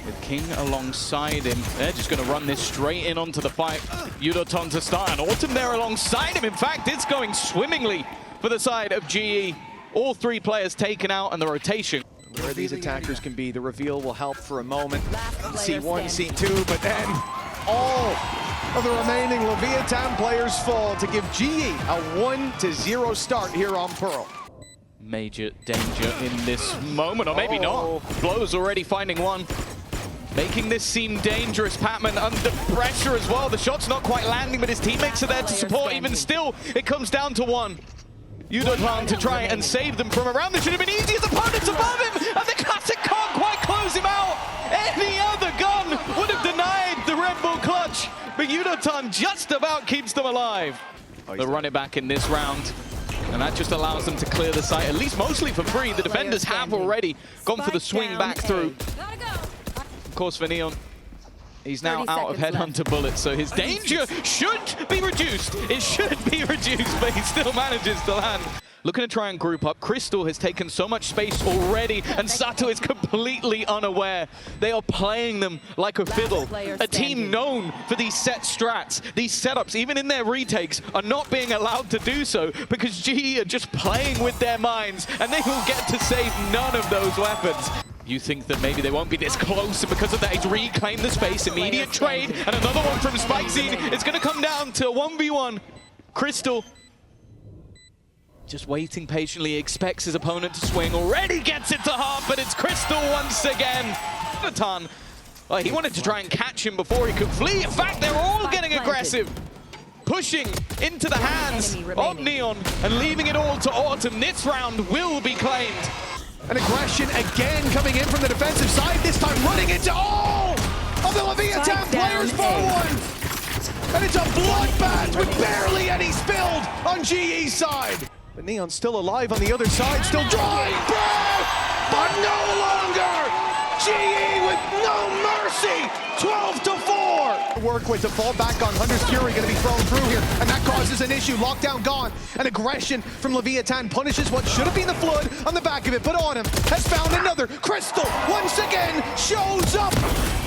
With King alongside him. They're just going to run this straight in onto the fight. Yudoton to start, and Autumn there alongside him. In fact, it's going swimmingly for the side of GE. All three players taken out, and the rotation. Where these attackers can be, the reveal will help for a moment. C1, C2, but then all of the remaining Levitan players fall to give GE a 1-0 start here on Pearl. Major danger in this moment, or maybe not. Blow's already finding one. Making this seem dangerous. Patman under pressure as well. The shot's not quite landing, but his teammates are there to support. Even still, it comes down to one. Yudotan to try and save them from around. This should have been easy. His opponent's above him, and the classic can't quite close him out. Any other gun would have denied the Red Bull clutch, but Yudotan just about keeps them alive. They'll run it back in this round, and that just allows them to clear the site, at least mostly for free. The defenders have already gone for the swing back through. Of course, for Neon, he's now out of headhunter bullets, so his danger should be reduced. It should be reduced, but he still manages to land. Looking to try and group up. Crystal has taken so much space already, and Sato is completely unaware. They are playing them like a fiddle. A team known for these set strats, these setups, even in their retakes, are not being allowed to do so because GE are just playing with their minds, and they will get to save none of those weapons. You think that maybe they won't be this close, and because of that, he's reclaimed the space. Immediate trade, and another one from SpikeZine. It's going to come down to a 1v1. Crystal just waiting patiently, expects his opponent to swing. Already gets it to half, but it's Crystal once again. Levitan, he wanted to try and catch him before he could flee. In fact, they're all getting aggressive. Pushing into the hands of Neon and leaving it all to Autumn. This round will be claimed. An aggression again coming in from the defensive side, this time running into all of the Levitan players forward. And it's a bloodbath with barely any spilled on GE's side. But Neon's still alive on the other side, still drawing breath, but no longer. GE with no mercy, 12-4. Work with the fall back on Hunter's Fury, going to be thrown through here, and that causes an issue. Lockdown gone. An aggression from Levitan punishes what should have been the Flood on the back of it, but Autumn has found another. Crystal once again shows up,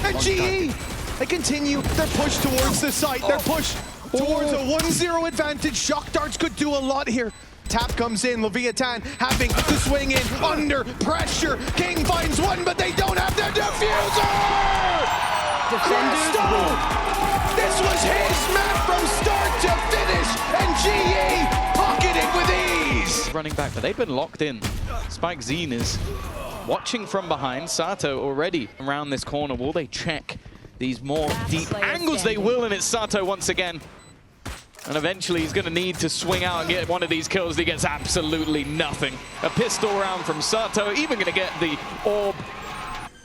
and GE, they continue their push towards the site. Their push towards a 1-0 advantage. Shock darts could do a lot here. Tap comes in, Levitan having to swing in under pressure. King finds one, but they don't have their diffuser! Crystal! This was his map from start to finish, and GE pocketed with ease! Running back, but they've been locked in. SpikeZine is watching from behind. Sato already around this corner. Will they check these more deep angles? They will, and it's Sato once again. And eventually he's going to need to swing out and get one of these kills. He gets absolutely nothing. A pistol round from Sato, even going to get the orb.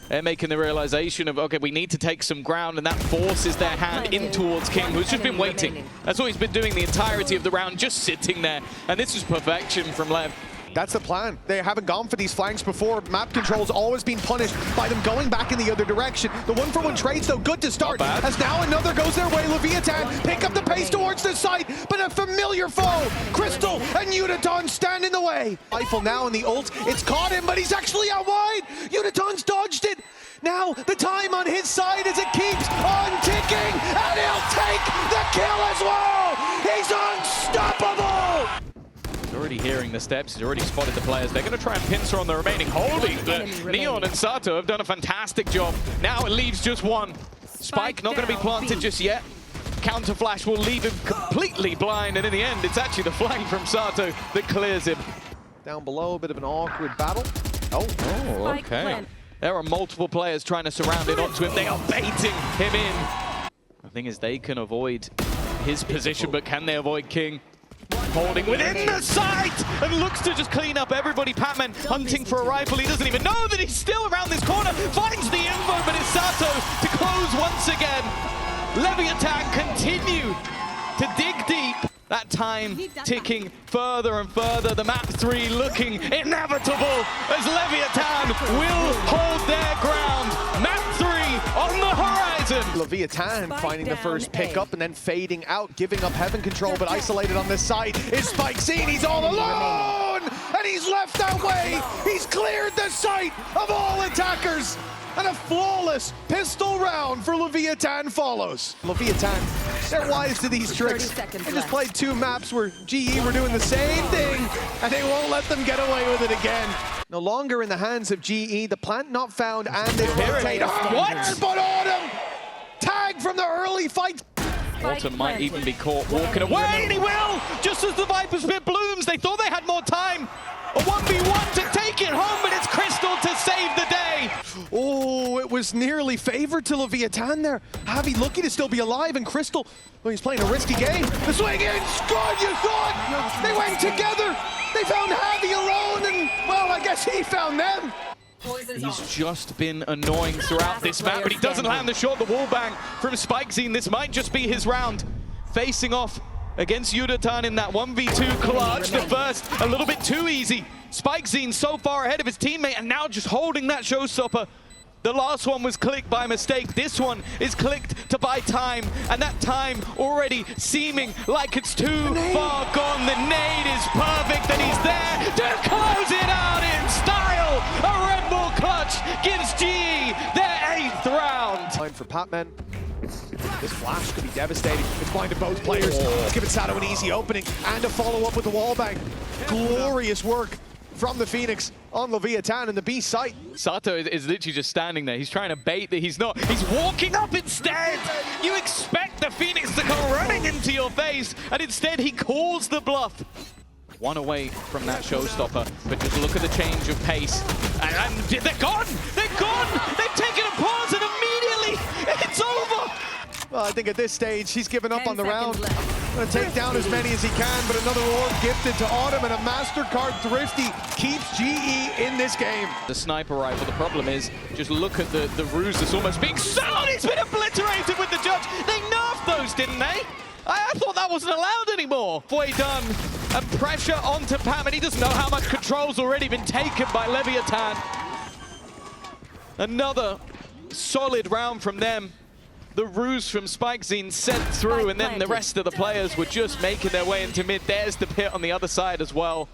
They're making the realization of, okay, we need to take some ground, and that forces their hand in towards King, who's just been waiting. That's what he's been doing the entirety of the round, just sitting there. And this is perfection from Lev. That's the plan. They haven't gone for these flanks before. Map control's always been punished by them going back in the other direction. The 1-for-1 trades, though, good to start. As now another goes their way. Levitan pick up the pace towards the site, but a familiar foe. Crystal and Yudotan stand in the way. Rifle now in the ult. It's caught him, but he's actually out wide. Yudotan's dodged it. Now the time on his side as it keeps on ticking, and he'll take the kill as well. He's unstoppable. Already hearing the steps, he's already spotted the players. They're going to try and pincer on the remaining holding, but Neon and Sato have done a fantastic job. Now it leaves just one. Spike not going to be planted just yet. Counter flash will leave him completely blind, and in the end, it's actually the flank from Sato that clears him. Down below, a bit of an awkward battle. Oh, okay. There are multiple players trying to surround it onto him. They are baiting him in. The thing is, they can avoid his position, but can they avoid King? Holding within the sight and looks to just clean up everybody. Patman hunting for a rifle. He doesn't even know that he's still around this corner. Finds the info, but it's Sato to close once again. Levitan continue to dig deep. That time ticking further and further. The map 3 looking inevitable as Levitan will hold their ground. Map 3 on the horizon. Levitan finding the first pickup and then fading out, giving up heaven control, but isolated on this side is SpikeZine. He's all alone, and he's He's left that way. He's cleared the sight of all attackers. And a flawless pistol round for Levitan follows. Levitan, they're wise to these tricks. They just played 2 maps where GE were doing the same thing, and they won't let them get away with it again. No longer in the hands of GE, the plant not found, and they rotate. What? But Autumn! Tag from the early fight. Autumn might even be caught walking away, and he will! Just as the Viper's Pit blooms, they thought they had more time. A 1v1 to take it home, but it's Crystal to save the day. Oh, it was nearly favored to Levitan there. Javi lucky to still be alive, and Crystal, well, he's playing a risky game. The swing in, good, you thought! They went together. They found Javi alone, and, well, I guess he found them. He's just been annoying throughout this map, but he doesn't land the shot. The wall bang from Spikezine. This might just be his round. Facing off against Yudatan in that 1v2 clutch. The first, a little bit too easy. Spikezine so far ahead of his teammate, and now just holding that showstopper. The last one was clicked by mistake. This one is clicked to buy time, and that time already seeming like it's too far gone. The nade is perfect, and he's there to close it out in style. A Red Bull clutch gives GE their 8th round. Time for Patman. This flash could be devastating. It's blinded both players. Let's give it Sato an easy opening and a follow-up with the wallbang. Glorious work from the Phoenix on Levitan in the B site. Sato is literally just standing there. He's trying to bait that he's not. He's walking up instead. You expect the Phoenix to come running into your face, and instead he calls the bluff. One away from that showstopper, but just look at the change of pace. And they're gone! They're gone! They've taken a pause, and immediately it's over! Well, I think at this stage, he's given up on the round. Gonna take down as many as he can, but another orb gifted to Autumn, and a Mastercard Thrifty keeps GE in this game. The sniper rifle, the problem is, just look at the ruse that's almost being sold. He's been obliterated with the judge. They nerfed those, didn't they? I thought that wasn't allowed anymore. Boy done, and pressure onto Pam, and he doesn't know how much control's already been taken by Levitan. Another solid round from them. The ruse from Spikezine sent through, and then the rest of the players were just making their way into mid. There's the pit on the other side as well.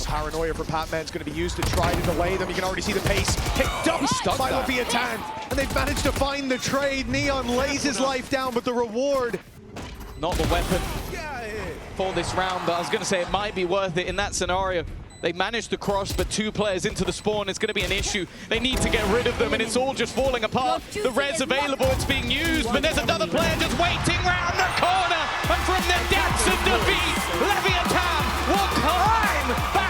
Paranoia for Patman's going to be used to try to delay them. You can already see the pace picked up by Levitan, and they've managed to find the trade. Neon lays his life down, but the reward, not the weapon for this round, but I was going to say it might be worth it in that scenario. They managed to cross, but 2 players into the spawn. It's going to be an issue. They need to get rid of them, and it's all just falling apart. The res available, it's being used, but there's another player just waiting round the corner. And from the depths of defeat, Levitan will climb